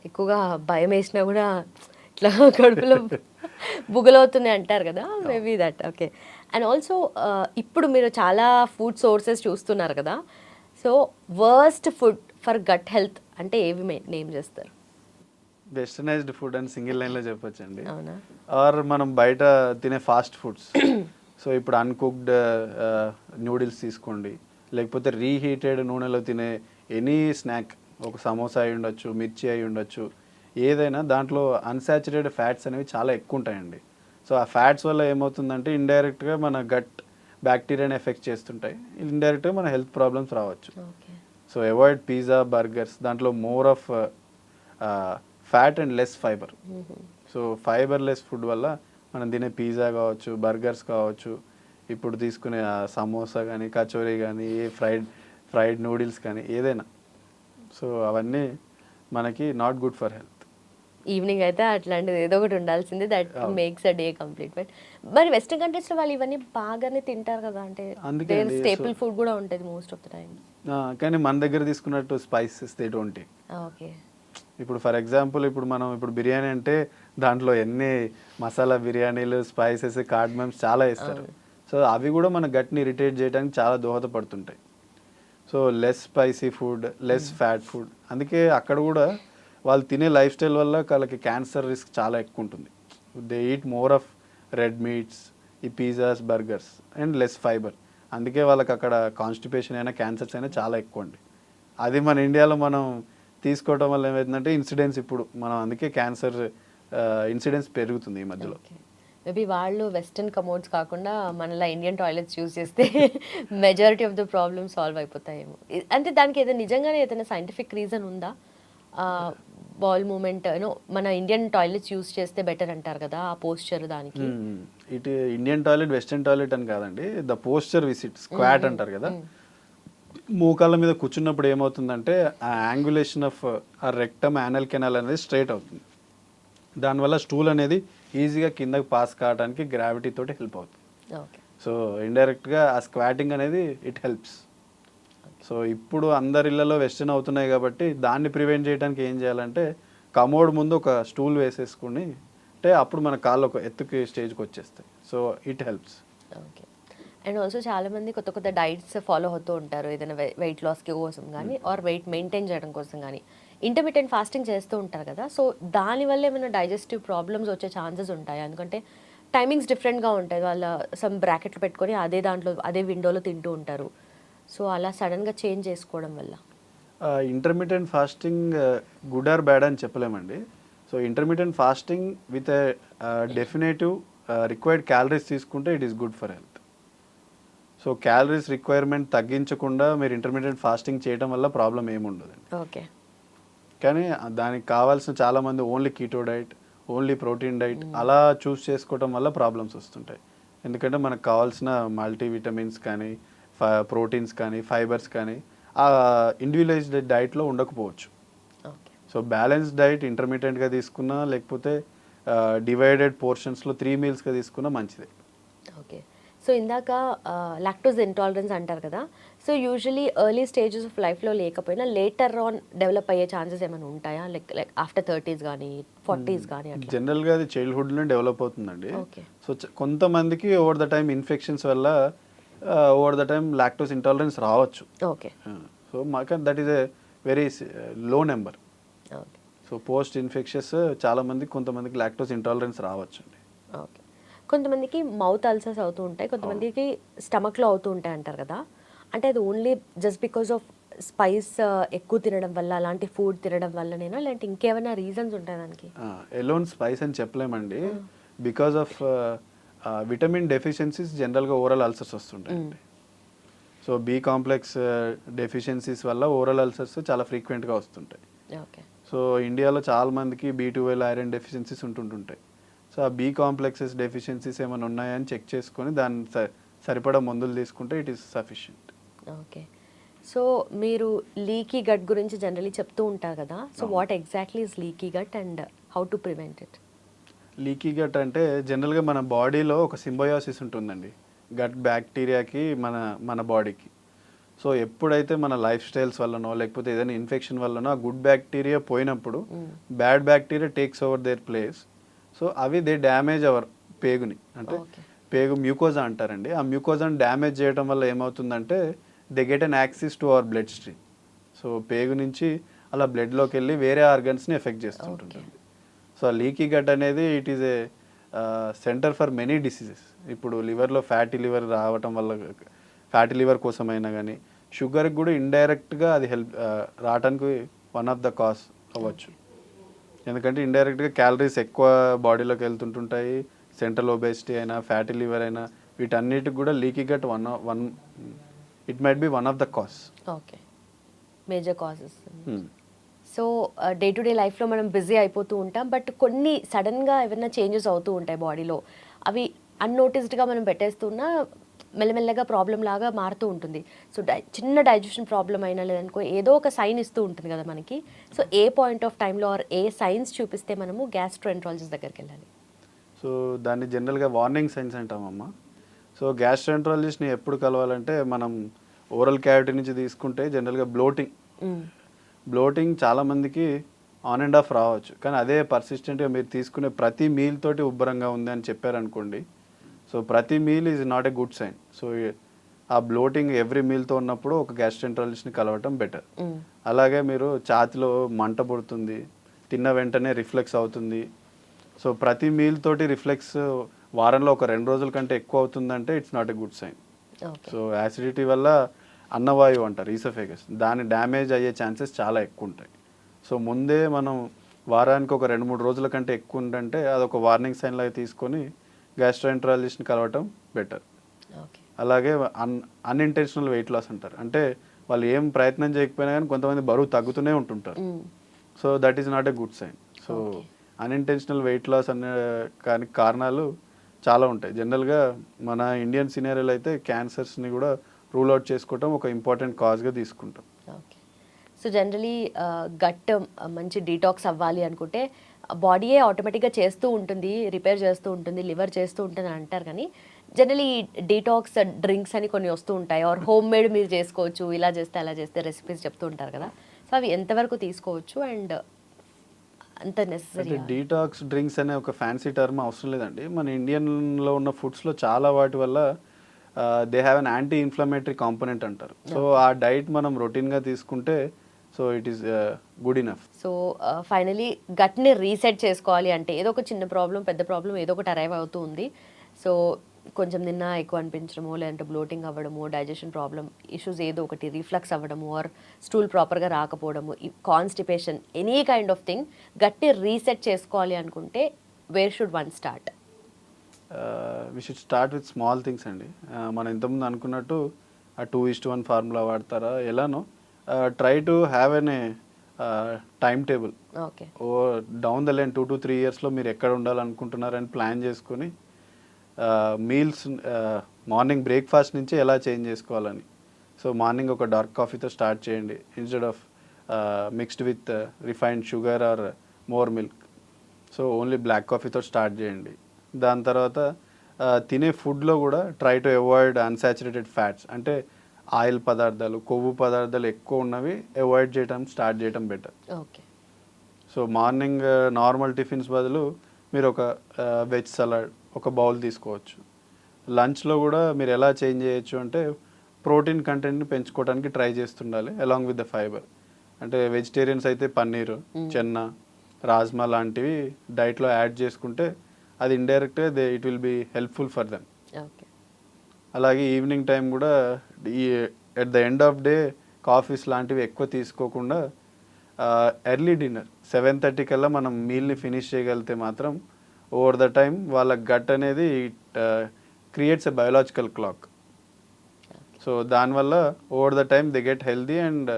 ఎక్కువగా భయం వేసినా కూడా ఇట్లా కడుపులో బుగలవుతుంది అంటారు కదా, maybe that. Okay. And also ఇప్పుడు మీరు చాలా ఫుడ్ సోర్సెస్ చూస్తున్నారు కదా, so worst food for gut health అంటే ఏవి నేమ్ చేస్తారు? వెస్టర్నైజ్డ్ ఫుడ్ అని సింగిల్ లైన్లో చెప్పొచ్చండి. అవునా? ఆర్ మనం బయట తినే ఫాస్ట్ ఫుడ్స్. సో ఇప్పుడు అన్కుక్డ్ నూడిల్స్ తీసుకోండి, లేకపోతే రీహీటెడ్ నూనెలో తినే ఎనీ స్నాక్, ఒక సమోసా అయి ఉండొచ్చు, మిర్చి అయి ఉండొచ్చు, ఏదైనా దాంట్లో అన్సాచురేటెడ్ ఫ్యాట్స్ అనేవి చాలా ఎక్కువ ఉంటాయండి. సో ఆ ఫ్యాట్స్ వల్ల ఏమవుతుందంటే ఇండైరెక్ట్గా మన గట్ బ్యాక్టీరియాని ఎఫెక్ట్ చేస్తుంటాయి, ఇండైరెక్ట్గా మన హెల్త్ ప్రాబ్లమ్స్ రావచ్చు. సో అవాయిడ్ పిజ్జా, బర్గర్స్, దాంట్లో more of fat and less fibre. So fibre less food వల్ల మనం తినే పిజ్జా కావచ్చు, బర్గర్స్ కావచ్చు, ఇప్పుడు తీసుకునే సమోసా కానీ, కచోరీ కానీ, ఫ్రైడ్ నూడిల్స్ కానీ ఏదైనా, సో అవన్నీ మనకి not good for health. Evening అయితే అట్లాంటిది ఏదో ఒకటి ఉండాల్సింది, that makes a day complete. But మరి వెస్టర్న్ కంట్రీస్లో వాళ్ళు ఇవన్నీ బాగానే తింటారు కదా, అంటే స్టేపుల్ ఫుడ్ కూడా ఉంటుంది మోస్ట్ ఆఫ్ ద టైమ్. కానీ మన దగ్గర తీసుకున్నట్టు spices they don't take. Okay. ఇప్పుడు ఫర్ ఎగ్జాంపుల్ ఇప్పుడు బిర్యానీ అంటే దాంట్లో ఎన్ని మసాలా బిర్యానీలు, స్పైసెస్, కార్డమమ్స్ చాలా వేస్తారు. సో అవి కూడా మన గట్ని ఇరిటేట్ చేయడానికి చాలా దోహదపడుతుంటాయి. So less spicy food, less fat food. అందుకే అక్కడ కూడా వాళ్ళు తినే లైఫ్ స్టైల్ వల్ల వాళ్ళకి క్యాన్సర్ రిస్క్ చాలా ఎక్కువ ఉంటుంది. They eat more of red meats, ఈ pizzas, burgers and less fiber. అందుకే వాళ్ళకి అక్కడ కాన్స్టిపేషన్ అయినా, క్యాన్సర్స్ అయినా చాలా ఎక్కువ అండి. అది మన ఇండియాలో మనం తీసుకోవడం వల్ల ఏమవుతుందంటే ఇన్సిడెన్స్, ఇప్పుడు మనం అందుకే క్యాన్సర్ ఇన్సిడెన్స్ పెరుగుతుంది ఈ మధ్యలో. మేబీ వాళ్ళు వెస్టర్న్ కమోడ్స్ కాకుండా మనలా ఇండియన్ టాయిలెట్స్ యూజ్ చేస్తే majority of the problem solve అయిపోతాయేమో. అంటే దానికి ఏదైనా నిజంగానే ఏదైనా సైంటిఫిక్ రీజన్ ఉందా? బాల్ మూమెంట్ మన ఇండియన్ టాయిలెట్స్ యూజ్ చేస్తే బెటర్ అంటారు కదా, ఆ పోస్చర్ దానికి. ఇటు ఇండియన్ టాయిలెట్, వెస్టర్న్ టాయిలెట్ అని కాదండి, ద పోస్చర్ విసిట్, స్క్వాట్ అంటారు కదా. మోకాళ్ళ మీద కూర్చున్నప్పుడు ఏమవుతుందంటే ఆ యాంగులేషన్ ఆఫ్ ఆ రెక్టమ్, యానల్ కెనాల్ అనేది స్ట్రైట్ అవుతుంది. దానివల్ల స్టూల్ అనేది ఈజీగా కిందకి పాస్ కావడానికి గ్రావిటీ తోటి హెల్ప్ అవుతుంది. సో ఇండైరెక్ట్గా ఆ స్క్వాటింగ్ అనేది ఇట్ హెల్ప్స్. సో ఇప్పుడు అందరి ఇళ్లలో వెస్టర్న్ అవుతున్నాయి కాబట్టి దాన్ని ప్రివెంట్ చేయడానికి ఏం చేయాలంటే కమోడ్ ముందు ఒక స్టూల్ వేసేసుకుని అంటే అప్పుడు మన కాళ్ళు ఒక ఎత్తుకి స్టేజ్కి వచ్చేస్తాయి. So it helps. Okay. And also చాలామంది కొత్త కొత్త డైట్స్ ఫాలో అవుతూ ఉంటారు, ఏదైనా వెయిట్ లాస్కి కోసం కానీ ఆర్ వెయిట్ మెయింటైన్ చేయడం కోసం కానీ. ఇంటర్మీడియట్ ఫాస్టింగ్ చేస్తూ ఉంటారు కదా, సో దానివల్ల ఏమైనా డైజెస్టివ్ ప్రాబ్లమ్స్ వచ్చే ఛాన్సెస్ ఉంటాయి? ఎందుకంటే టైమింగ్స్ డిఫరెంట్గా ఉంటాయి, వాళ్ళ సమ్ బ్రాకెట్లు పెట్టుకొని అదే విండోలో తింటూ ఉంటారు. సో అలా సడన్గా చేంజ్ చేసుకోవడం వల్ల intermediate fasting good or bad అని చెప్పలేమండి. So intermediate fasting with definitive required calories తీసుకుంటే it is good for health. So calories requirement తగ్గించకుండా మీరు ఇంటర్మీడియట్ ఫాస్టింగ్ చేయడం వల్ల ప్రాబ్లం ఏముండదండి. ఓకే. కానీ దానికి కావాల్సిన చాలామంది only keto diet, only protein diet అలా చూస్ చేసుకోవడం వల్ల ప్రాబ్లమ్స్ వస్తుంటాయి. ఎందుకంటే మనకు కావాల్సిన మల్టీవిటమిన్స్ కానీ, ప్రోటీన్స్ కానీ, ఫైబర్స్ కానీ ఆ ఇండివిజువలైజ్డ్ డైట్లో ఉండకపోవచ్చు. సో బ్యాలెన్స్డ్ డైట్ ఇంటర్మీడియట్గా తీసుకున్నా, లేకపోతే డివైడెడ్ పోర్షన్స్లో 3 మీల్స్గా తీసుకున్నా మంచిదే. ఓకే. సో ఇందాక లాక్టోజ్ ఇంటాలరెన్స్ అంటారు కదా, so usually early stages of లైఫ్లో లేకపోయినా లేటర్ ఆన్ డెవలప్ అయ్యే ఛాన్సెస్ ఏమైనా ఉంటాయా, లైక్ ఆఫ్టర్ 30s కానీ 40s కానీ అట్లా? జనరల్గా అది చైల్డ్హుడ్లోనే డెవలప్ అవుతుందండి. ఓకే. సో కొంతమందికి ఓవర్ ద టైమ్ ఇన్ఫెక్షన్స్ వల్ల over the time lactose intolerance రావచ్చు. ఓకే. సో మాకు that is a very low number. Okay. So post infections చాలామందికి కొంతమందికి లాక్టోస్ ఇంటాలరెన్స్ రావచ్చు అండి. ఓకే. కొంతమందికి మౌత్ అల్సర్స్ అవుతూ ఉంటాయి, కొంతమందికి స్టమక్లో అవుతూ ఉంటాయి అంటారు కదా, అంటే అది only just because of spice ఎక్కువ తినడం వల్ల, అలాంటి ఫుడ్ తినడం వల్లనేనా, లేదంటే ఇంకేమైనా రీజన్స్ ఉంటాయి దానికి? ఎలోన్ స్పైస్ అని చెప్పలేమండి. బికాస్ ఆఫ్ విటమిన్ డెఫిషియన్సీస్ జనరల్గా ఓరల్ అల్సర్స్ వస్తుంటాయండి. సో బి కాంప్లెక్స్ డెఫిషియన్సీస్ వల్ల ఓరల్ అల్సర్స్ చాలా ఫ్రీక్వెంట్గా వస్తుంటాయి. ఓకే. సో ఇండియాలో చాలా మందికి B12 ఐరన్ డెఫిషియన్సీస్ ఉంటుంటాయి. సో ఆ బి కాంప్లెక్సెస్ డెఫిషియన్సీస్ ఏమైనా ఉన్నాయని చెక్ చేసుకొని దాన్ని సరిపడా మందులు తీసుకుంటే it is sufficient. Okay. So మీరు లీకీ గట్ గురించి జనరలీ చెప్తూ ఉంటారు కదా, so what exactly is leaky gut and how to prevent it? Leaky gut అంటే జనరల్గా మన బాడీలో ఒక సింబయోసిస్ ఉంటుందండి, గట్ బ్యాక్టీరియాకి మన బాడీకి. సో ఎప్పుడైతే మన లైఫ్ స్టైల్స్ వల్లనో లేకపోతే ఏదైనా ఇన్ఫెక్షన్ వల్లనో ఆ గుడ్ బ్యాక్టీరియా పోయినప్పుడు bad bacteria takes over their place. So అవి దే డ్యామేజ్ అవర్ పేగుని, అంటే పేగు మ్యూకోజా అంటారండి. ఆ మ్యూకోజాని డ్యామేజ్ చేయడం వల్ల ఏమవుతుందంటే they get an axis to our blood stream. So పేగు నుంచి అలా బ్లడ్లోకి వెళ్ళి వేరే ఆర్గన్స్ని ఎఫెక్ట్ చేస్తుంటుంది. సో లీకీ గట్ అనేది it is a centre for many diseases. ఇప్పుడు లివర్లో ఫ్యాటీ లివర్ రావటం వల్ల, ఫ్యాటీ లివర్ కోసమైనా కానీ, షుగర్కి కూడా ఇండైరెక్ట్గా అది రావడానికి వన్ ఆఫ్ ద కాజ్ అవ్వచ్చు. ఎందుకంటే ఇండైరెక్ట్గా క్యాలరీస్ ఎక్కువ బాడీలోకి వెళ్తుంటుంటాయి. సెంట్రల్ ఒబేసిటీ అయినా ఫ్యాటీ లివర్ అయినా వీటన్నిటికి కూడా leaky got it might be one of the cause. Okay. Major causes. So day to day లైఫ్లో మనం బిజీ అయిపోతూ ఉంటాం, బట్ కొన్ని సడన్గా ఏమైనా చేంజెస్ అవుతూ ఉంటాయి బాడీలో, అవి అన్నోటిస్డ్గా మనం పెట్టేస్తున్నా మెల్లమెల్లగా ప్రాబ్లం లాగా మారుతూ ఉంటుంది. సో చిన్న డైజెషన్ ప్రాబ్లం అయినా లేదనుకో ఏదో ఒక సైన్ ఇస్తూ ఉంటుంది కదా మనకి. సో ఏ పాయింట్ ఆఫ్ టైంలో ఆర్ ఏ సైన్స్ చూపిస్తే మనము గ్యాస్ట్రోఎంట్రాలజిస్ట్ దగ్గరికి వెళ్ళాలి? సో దాన్ని జనరల్గా వార్నింగ్ సైన్స్ అంటామమ్మా. సో గ్యాస్ట్రోఎంట్రాలజిస్ట్ని ఎప్పుడు కలవాలంటే మనం ఓరల్ క్యావిటీ నుంచి తీసుకుంటే జనరల్గా బ్లోటింగ్ చాలామందికి ఆన్ అండ్ ఆఫ్ రావచ్చు, కానీ అదే పర్సిస్టెంట్గా మీరు తీసుకునే ప్రతి మీల్ తోటి ఉబ్బరంగా ఉంది అని చెప్పారనుకోండి, సో ప్రతి meal is not a good sign. So ఆ బ్లోటింగ్ ఎవ్రీ మీల్తో ఉన్నప్పుడు ఒక గ్యాస్ట్రోఎంట్రాలజిస్ట్ని కలవటం బెటర్. అలాగే మీరు ఛాతిలో మంట పుడుతుంది, తిన్న వెంటనే రిఫ్లెక్స్ అవుతుంది, సో ప్రతి మీల్ తోటి రిఫ్లెక్స్ వారంలో ఒక 2 రోజుల కంటే ఎక్కువ అవుతుందంటే it's not a good sign. So acidity వల్ల అన్నవాయువు అంటారు, ఈసోఫేగస్, దాని డ్యామేజ్ అయ్యే ఛాన్సెస్ చాలా ఎక్కువ ఉంటాయి. సో ముందే మనం వారానికి ఒక 2-3 రోజుల కంటే ఎక్కువ ఉందంటే అదొక వార్నింగ్ సైన్ లాగా తీసుకొని గ్యాస్ట్రోఎంట్రాలజిస్ట్ని కలవటం బెటర్. అలాగే అన్ఇంటెన్షనల్ వెయిట్ లాస్ అంటారు, అంటే వాళ్ళు ఏం ప్రయత్నం చేయకపోయినా కానీ కొంతమంది బరువు తగ్గుతూనే ఉంటుంటారు. So that is not a good sign. So unintentional weight loss అనే కానీ కారణాలు చాలా ఉంటాయి. జనరల్గా మన ఇండియన్ సినారియోలో అయితే క్యాన్సర్స్ని కూడా రూల్ అవుట్ చేసుకోవటం ఒక ఇంపార్టెంట్ కాజ్గా తీసుకుంటాం. ఓకే. సో జనరలీ గట్ మంచి డీటాక్స్ అవ్వాలి అనుకుంటే బాడీయే ఆటోమేటిక్గా చేస్తూ ఉంటుంది, రిపేర్ చేస్తూ ఉంటుంది, లివర్ చేస్తూ ఉంటుంది అని అంటారు, కానీ జనరలీ డీటాక్స్ డ్రింక్స్ అని కొన్ని వస్తూ ఉంటాయి, ఆర్ హోమ్ మేడ్ మీరు చేసుకోవచ్చు, ఇలా చేస్తే అలా చేస్తే రెసిపీస్ చెప్తూ ఉంటారు కదా, సో అవి ఎంతవరకు తీసుకోవచ్చు అండ్ అంత నెసరీ? డీటాక్స్ డ్రింక్స్ అనే ఒక ఫ్యాన్సీ టర్మ్ అవసరం లేదండి. మన ఇండియన్లో ఉన్న ఫుడ్స్లో చాలా వాటి వల్ల they have an anti inflammatory component అంటారు. సో ఆ డైట్ మనం రొటీన్గా తీసుకుంటే so it is good enough. So finally గట్ని రీసెట్ చేసుకోవాలి అంటే ఏదో ఒక చిన్న ప్రాబ్లం, పెద్ద ప్రాబ్లం ఏదో ఒకటి అరైవ్ అవుతూ ఉంది. సో కొంచెం నిన్న ఎక్కువ అనిపించడము, లేదంటే బ్లోటింగ్ అవ్వడము, డైజెషన్ ప్రాబ్లం ఇష్యూస్ ఏదో ఒకటి, రిఫ్లక్స్ అవ్వడము, ఆర్ స్టూల్ ప్రాపర్గా రాకపోవడము, constipation, any kind of thing, గట్టి రీసెట్ చేసుకోవాలి అనుకుంటే where should one start? We should start with small things అండి. మనం ఇంతకుముందు అనుకున్నట్టు ఆ 2:1 ఫార్ములా వాడతారా ఎలానో, try to have an time table. Okay. ఓ డౌన్ ద లైన్ 2 to 3 ఇయర్స్లో మీరు ఎక్కడ ఉండాలనుకుంటున్నారని ప్లాన్ చేసుకొని మీల్స్ మార్నింగ్ బ్రేక్ఫాస్ట్ నుంచి ఎలా చేంజ్ చేసుకోవాలని. సో మార్నింగ్ ఒక డార్క్ కాఫీతో స్టార్ట్ చేయండి instead of mixed with refined sugar or more milk. So only black కాఫీతో స్టార్ట్ చేయండి. దాని తర్వాత తినే ఫుడ్లో కూడా try to avoid unsaturated fats, అంటే ఆయిల్ పదార్థాలు, కొవ్వు పదార్థాలు ఎక్కువ ఉన్నవి అవాయిడ్ చేయడం స్టార్ట్ చేయడం better. Okay. So morning normal tiffins బదులు మీరు ఒక వెజ్ సలాడ్ ఒక బౌల్ తీసుకోవచ్చు. లంచ్లో కూడా మీరు ఎలా చేంజ్ చేయొచ్చు అంటే ప్రోటీన్ కంటెంట్ని పెంచుకోవడానికి ట్రై చేస్తుండాలి అలాంగ్ విత్ ద ఫైబర్. అంటే వెజిటేరియన్స్ అయితే పన్నీరు, చెన్నా, రాజ్మా లాంటివి డైట్లో యాడ్ చేసుకుంటే అది ఇండైరెక్ట్గా it will be helpful for them. Okay. అలాగే ఈవినింగ్ టైం కూడా ఈ at the end of day coffees లాంటివి ఎక్కువ తీసుకోకుండా ఎర్లీ డిన్నర్ 7:30 కల్లా మనం మీల్ని ఫినిష్ చేయగలిగితే మాత్రం ఓవర్ ద టైం వాళ్ళ గట్ అనేది it creates a biological clock. So దానివల్ల over the time they get healthy and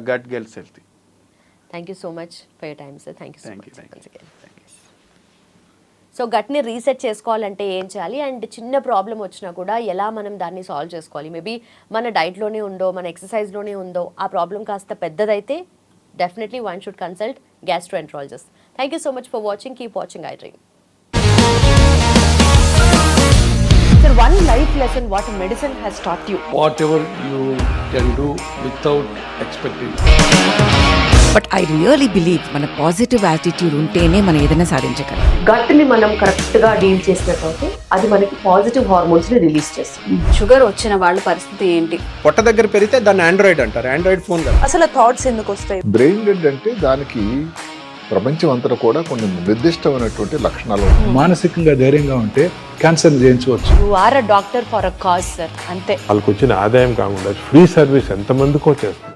gut gets healthy. Thank you so much for your time sir. Thank you so Thank you, much. thank you. So గట్ని reset చేసుకోవాలంటే ఏం చేయాలి, and చిన్న problem వచ్చినా కూడా ఎలా మనం దాన్ని సాల్వ్ చేసుకోవాలి? మేబీ మన డైట్లోనే ఉందో, మన ఎక్సర్సైజ్లోనే ఉందో, ఆ ప్రాబ్లం కాస్త పెద్దదైతే definitely one should consult gastroenterologist. Thank you so much for watching. Keep watching iDream. Sir, one life lesson what medicine has taught you. Whatever you can do without expecting. But I really believe మన positive attitude ఉంటేనే మనం ఏదైనా సాధించగలం. గట్ని మనం కరెక్ట్గా deal చేసినట్లయితే అది మనకి పాజిటివ్ హార్మోన్స్ని రిలీజ్ చేస్తుంది. షుగర్ వచ్చిన వాళ్ళ పరిస్థితి ఏంటి? పొట్ట దగ్గర పెరిగితే దాన్ని ఆండ్రాయిడ్ అంటారు, ఆండ్రాయిడ్ ఫోన్ కదా. అసలు థాట్స్ ఎందుకు వస్తాయి? బ్రెయిన్ డెడ్ అంటే దానికి ప్రపంచం అంతా కూడా కొన్ని నిర్దిష్టమైనటువంటి లక్షణాలు ఉంటాయి. మానసికంగా ధైర్యంగా ఉంటే క్యాన్సర్ జయించవచ్చు. You are a doctor for a cause sir, అంతే. వాళ్ళకి వచ్చిన ఆదాయం కాకుండా ఫ్రీ సర్వీస్ ఎంతమందికో చేస్తుంది.